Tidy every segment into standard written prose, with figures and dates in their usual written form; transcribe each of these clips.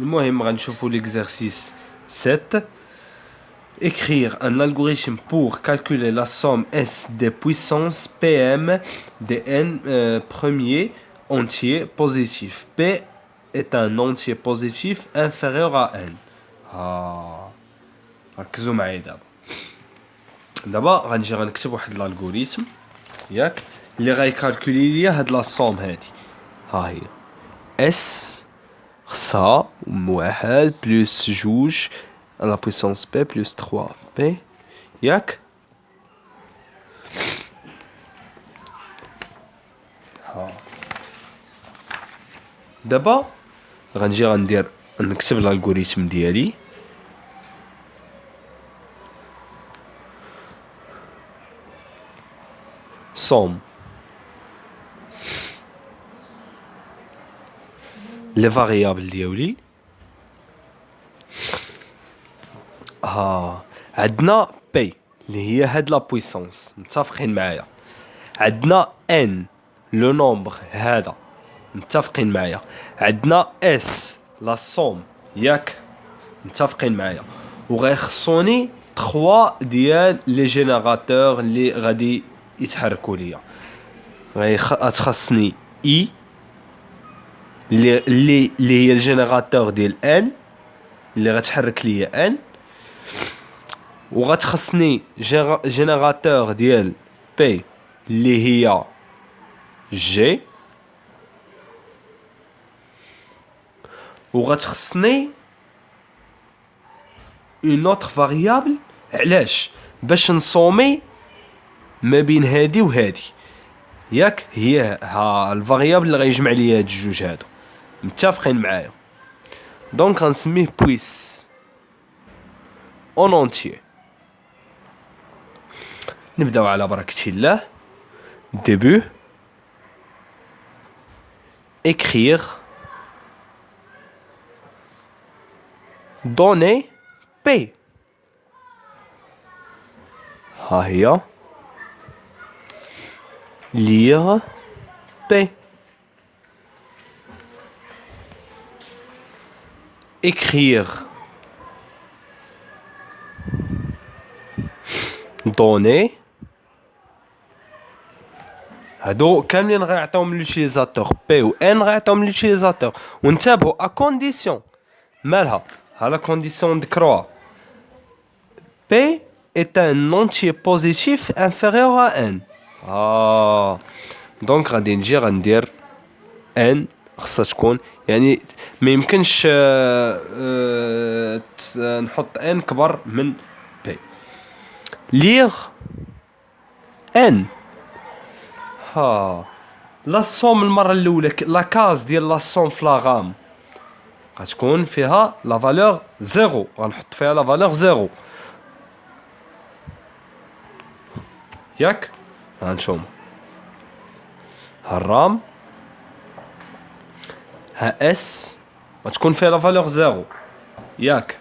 المهم غنشوفوا l'exercice 7. Écrire un algorithme pour calculer la somme S des puissances Pm des n premiers entiers positifs. P est un entier positif inférieur à n. ركزوا معايا دابا غنجي غنكتب واحد الالغوريثم ياك اللي غيكالكولي ليا هاد لا صوم هادي. ها هي اس خصها واحد بلس جوج على بويسونس بي بلس 3 بي ياك. دابا غنجي غندير نكتب الالغوريثم ديالي. somme les variables ديالي. عندنا بي اللي هي هاد لا بويسونس متفقين معايا. عندنا ان لو نومبر هذا متفقين معايا. عندنا اس لا صوم ياك متفقين معايا. وغيخصوني 3 ديال لي جينيراتور اللي غادي يتحركوا ليا. غتخصني اي اللي هي الجينيراتور ديال ان اللي غتحرك ليا ان. وغتخصني جينيراتور ديال بي اللي هي جي. وغتخصني اون اوتر فاريابل. علاش؟ باش نصومي ما بين هادي وهادي ياك. هي ها الفاريابل اللي غيجمع ليا هاد الجوج هادو متفقين معايا. دونك غنسميه بويس اون اونتيي. نبداو على بركة الله. début écrire donner P. ها هي lire P. écrire donner. هادو كاملين غيعطيوهم لوتيليزاتور بي و ان غيعطيوهم لوتيليزاتور. وانتبهوا ا كونديسيون مالها ها لا كونديسيون نذكروها. بي est un entier positif inférieur à n. دونك غادي نجي غندير ان خصها تكون يعني ما يمكنش نحط ان كبر من بي. ليغ ان لا صوم المره الاولى لا كاز ديال لا صوم في لاغام غتكون فيها لا فالور زيرو. غنحط فيها لا فالور زيرو ياك. هانتوما ها الرام ها اس غتكون فيها لا فالور زيرو ياك.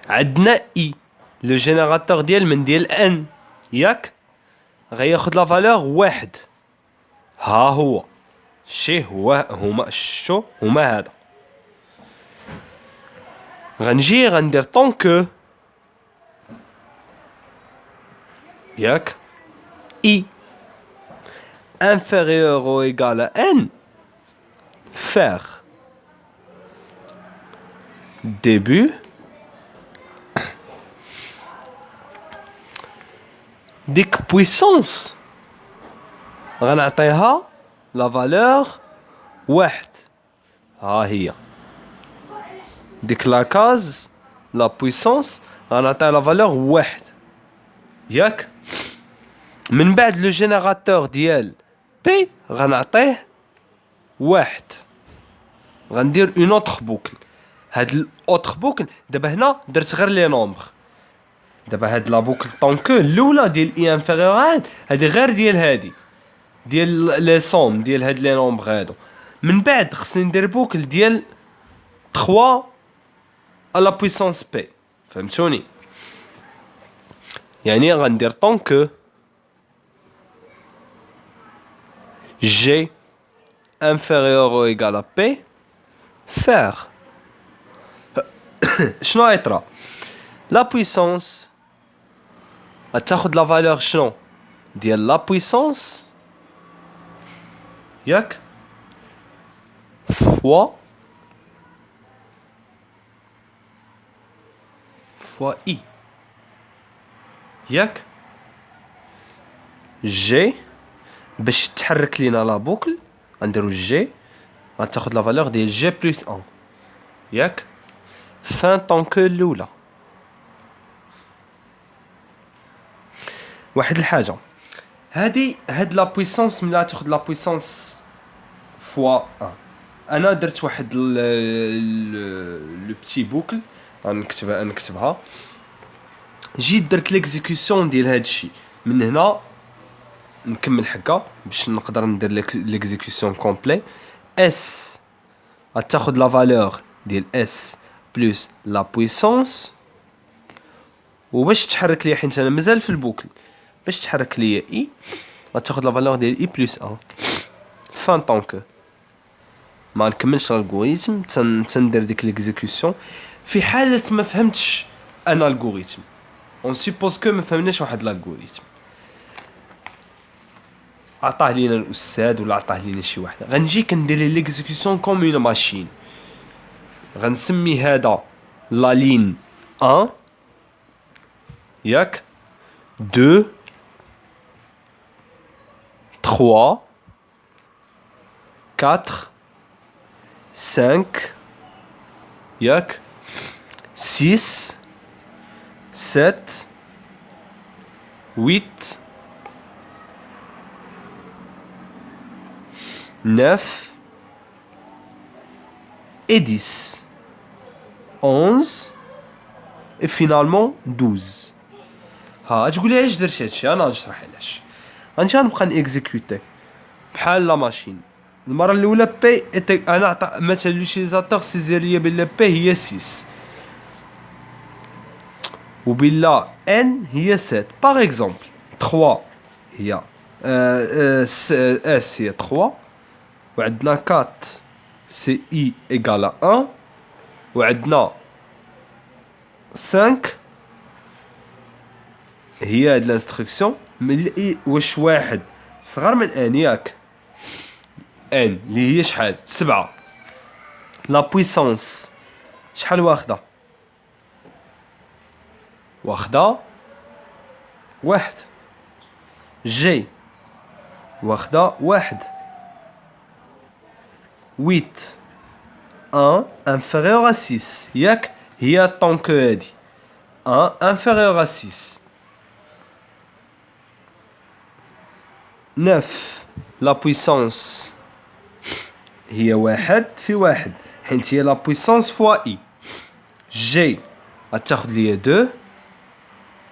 عندنا اي لو جينيراتور ديال من ديال ان ياك. غياخد لا فالور واحد. ها هو شي هما شو هما هذا. غنجي غندير طونكو ياك i inférieur ou égal à n. faire début ديك puissance غنعطيها لا فالور واحد. ها هي ديك لا كاز لا بويسونس غنعطيها لا فالور واحد ياك. من بعد لو جينيراتور ديال بي غنعطيه واحد. غندير اون اوتر بوكل. هاد الاوتر بوكل دابا هنا درت غير لي نومبر. دابا هاد لا بوكل طونكو الاولى ديال اي انفيريور ان هادي غير ديال هادي ديال لي صوم ديال هاد لي نومبر هادو. من بعد خصني ندير بوكل ديال 3 على بويسونس بي. فهمتوني؟ يعني غندير طونكو G inférieur ou égal à P, faire شنو غيطرا؟ لا بويسونس غتاخد لا فالور شنو ديال لا بويسونس ياك فوا اي ياك جي باش تحرك لينا لا بوكل غنديرو جي غتاخد لا فالور ديال جي بلس 1 ياك فان طونكو الاولى. واحد الحاجه هاد لا بويسونس ملي تاخد لا بويسونس فوا 1 انا درت واحد لو بتي بوكل نكتبها جيت درت ليكزيكسيون ديال هاد الشيء من هنا نكمل حكا باش نقدر ندير ليكزيكسيون كومبلي اس غتاخد لا فالور ديال اس بلس لا بويسونس وباش تحرك ليا حيت انا مازال في البوكل باش تحرك ليا اي غتاخد لا فالور ديال اي بلس 1 فان طونكو ما نكملش الالغوريثم تندير ديك ليكزيكسيون في حاله ما فهمتش انا الالغوريثم اون سيبوز كو ما فهمناش واحد الالغوريثم عطاه لينا الاستاذ ولا عطاه لينا شي واحد غنجي كندير ليكزيكسيون كوم اون ماشين غنسمي هذا لا لين 1 ياك 2 3 4 5 ياك 6 7 8 9 et 10 11 et finalement 12 ها تقول لي علاش درت هادشي انا نشرح علاش غنجي نبقى نيكزيكوتي بحال لا ماشين المره الاولى بي انا عطا مثلا لوتيليزاتور سيزيريا بلا بي هي 6 وبلا ان هي 7 باغ اكزومبل 3 هي اس هي 3 وعندنا 4 سي اي ايغال 1 وعندنا 5 هي هاد الانستركسيون ملي واش واحد صغر من ان ياك ان اللي هي شحال 7 لا بويسونس شحال واخده واحد جي واخده واحد 8 1 inférieur à 6 ياك هي طونكو هادي 1 inférieur à 6 9 لا بويسونس هي واحد في واحد حيت هي لا بويسونس فوا اي جي غتاخد ليا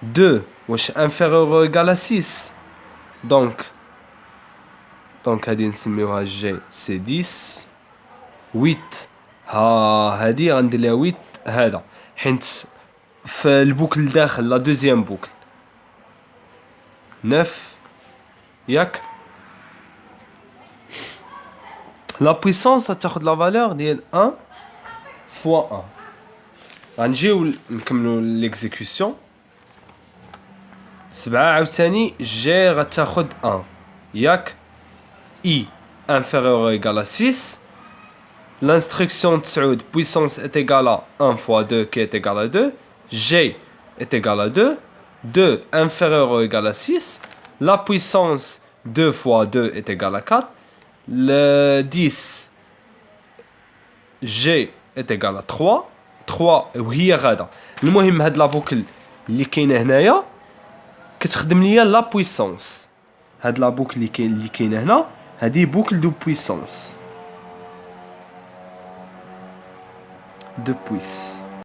2 واش inférieur ou égal à 6 دونك هادي نسميوها جي سي 10 8 هادي غندير ليها 8 هذا حيت في البوكل داخل لا دوزيام بوكل 9 ياك لا بويسونس تاخد لا فالور ديال 1 فوا 1 غنجيو نكملو ليكزيكسيون 7 عاوتاني جي غتاخد 1 ياك I inférieur ou égal à 6. L'instruction de Saoud, puissance est égale à 1 fois 2 qui est égal à 2. G est égal à 2. 2 inférieur ou égal à 6. La puissance 2 fois 2 est égal à 4. Le 10, G est égal à 3. 3 وهي غادا. المهم هاد لا بوكل اللي كاينه هنايا كتخدم ليا لا بويسونس. هاد لا بوكل اللي كاينه هنا هادي بوكل دو بويسونس. دو بويس